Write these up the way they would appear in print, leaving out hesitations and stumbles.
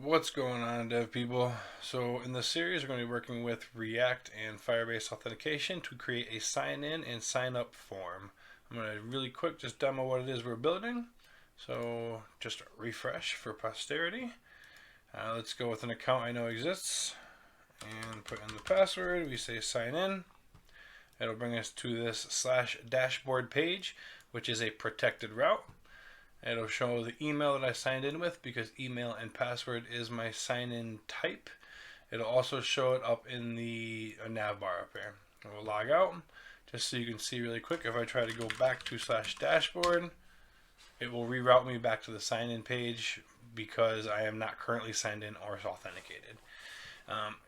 What's going on, dev people? So in this series, we're going to be working with React and Firebase Authentication to create a sign-in and sign-up form. I'm going to really quick just demo what it is we're building. So just refresh for posterity. Let's go with an account I know exists and put in the password. We say sign in. It'll bring us to this /dashboard page, which is a protected route. It'll show the email that I signed in with because email and password is my sign-in type. It'll also show it up in the nav bar up here. We'll log out just so you can see really quick. If I try to go back to /dashboard, it will reroute me back to the sign-in page because I am not currently signed in or authenticated.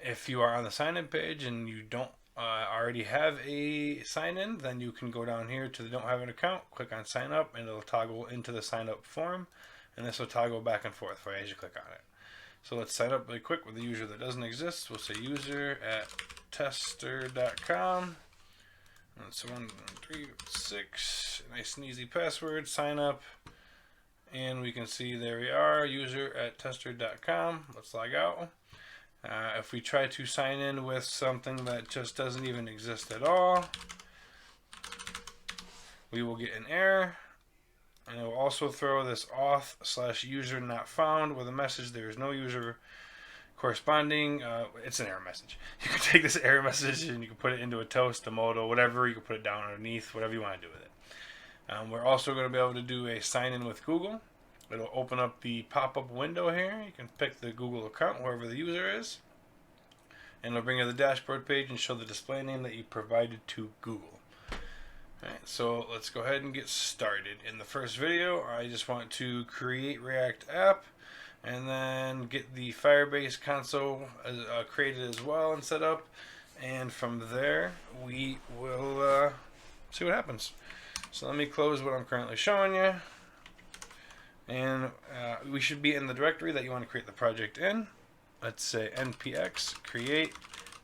If you are on the sign-in page and you don't already have a sign-in, then you can go down here to the don't have an account, click on sign up, and it'll toggle into the sign up form, and this will toggle back and forth right as you click on it. So let's sign up really quick with a user that doesn't exist. We'll say user at tester.com. That's 136, nice and easy password, sign up, and we can see there we are, user at tester.com. Let's log out. If we try to sign in with something that just doesn't even exist at all, we will get an error, and it will also throw this auth/user not found with a message there is no user corresponding. It's an error message. You can take this error message and you can put it into a toast, a modo, whatever. You can put it down underneath, whatever you want to do with it. We're also going to be able to do a sign in with Google. It'll open up the pop-up window here. You can pick the Google account, wherever the user is. And it'll bring you to the dashboard page and show the display name that you provided to Google. Alright, so let's go ahead and get started. In the first video, I just want to create React app and then get the Firebase Console created as well and set up. And from there, we will see what happens. So let me close what I'm currently showing you. And we should be in the directory that you want to create the project in. Let's say npx create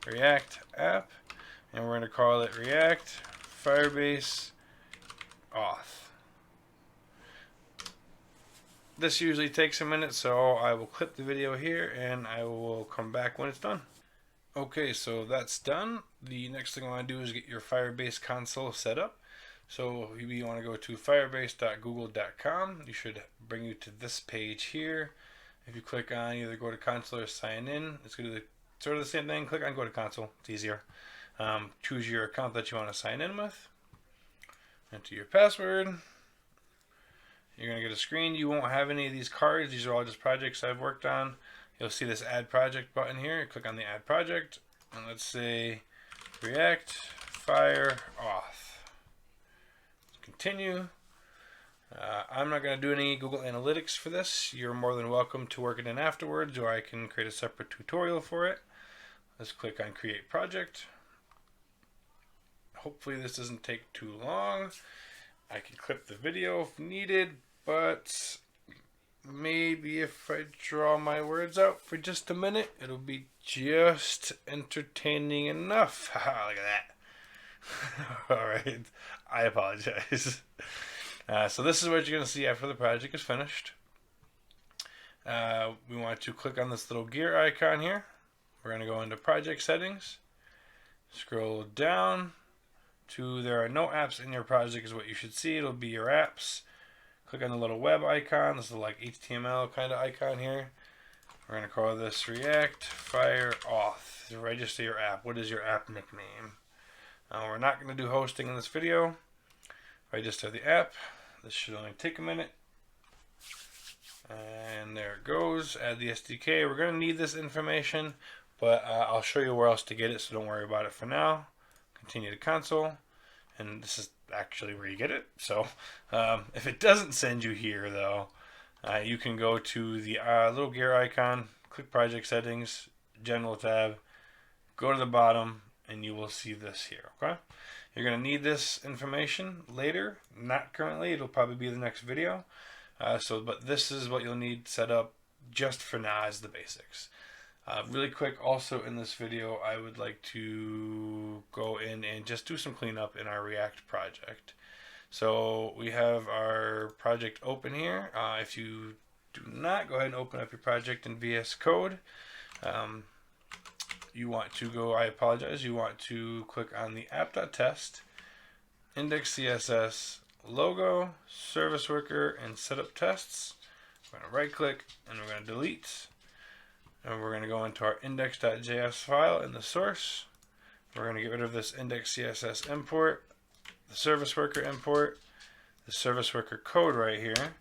React app, and we're going to call it React Firebase Auth. This usually takes a minute, so I will clip the video here and I will come back when it's done. Okay, so that's done. The next thing I want to do is get your Firebase console set up. So you want to go to firebase.google.com. You should bring you to this page here. If you click on either go to console or sign in, it's going to do sort of the same thing. Click on go to console. It's easier. Choose your account that you want to sign in with. Enter your password. You're going to get a screen. You won't have any of these cards. These are all just projects I've worked on. You'll see this add project button here. Click on the add project. And let's say React Fire Auth. Continue. I'm not going to do any Google Analytics for this. You're more than welcome to work it in afterwards, or I can create a separate tutorial for it. Let's click on Create Project. Hopefully this doesn't take too long. I can clip the video if needed, but maybe if I draw my words out for just a minute, it'll be just entertaining enough. Haha, look at that. Alright, I apologize. So this is what you're going to see after the project is finished. We want to click on this little gear icon here. We're going to go into project settings. Scroll down to there are no apps in your project is what you should see. It'll be your apps. Click on the little web icon. This is like HTML kind of icon here. We're going to call this React Fire Auth. Register your app. What is your app nickname? We're not going to do hosting in this video. Register the app. This should only take a minute. And there it goes. Add the SDK. We're going to need this information, but I'll show you where else to get it, so don't worry about it for now. Continue to console. And this is actually where you get it. So if it doesn't send you here, though, you can go to the little gear icon, click Project Settings, General tab, go to the bottom, and you will see this here, okay? You're going to need this information later, not currently. It'll probably be the next video. But this is what you'll need set up just for now as the basics. Really quick, also in this video, I would like to go in and just do some cleanup in our React project. So we have our project open here. If you do not go ahead and open up your project in VS Code. You want to go, I apologize, you want to click on the app.test, index CSS, logo, service worker, and setup tests. We're going to right click and we're going to delete. And we're going to go into our index.js file in the source. We're going to get rid of this index CSS import, the service worker import, the service worker code right here.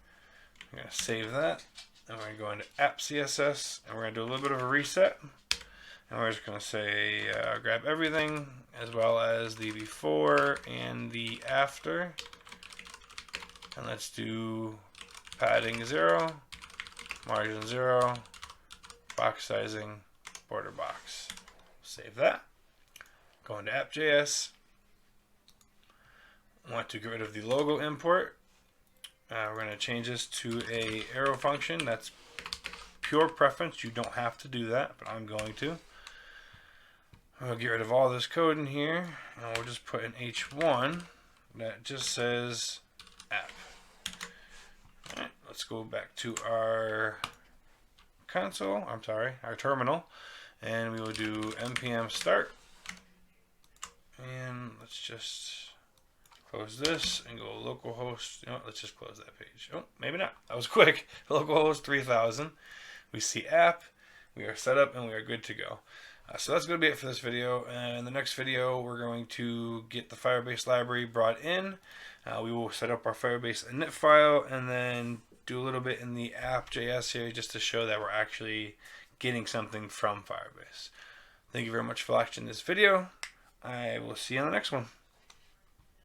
We're going to save that. And we're going to go into app CSS and we're going to do a little bit of a reset. And we're just going to say grab everything as well as the before and the after. And let's do padding 0, margin 0, box sizing, border box. Save that. Go into app.js. Want to get rid of the logo import. We're going to change this to a arrow function. That's pure preference. You don't have to do that, but I'm going to. We'll get rid of all this code in here, and we'll just put an H1 that just says app. All right, let's go back to our console. I'm sorry, our terminal, and we will do npm start. And let's just close this and go localhost. You know, let's just close that page. Oh, maybe not. That was quick. Localhost 3000. We see app. We are set up and we are good to go. So that's going to be it for this video. And in the next video, we're going to get the Firebase library brought in. We will set up our Firebase init file and then do a little bit in the app.js here just to show that we're actually getting something from Firebase. Thank you very much for watching this video. I will see you on the next one.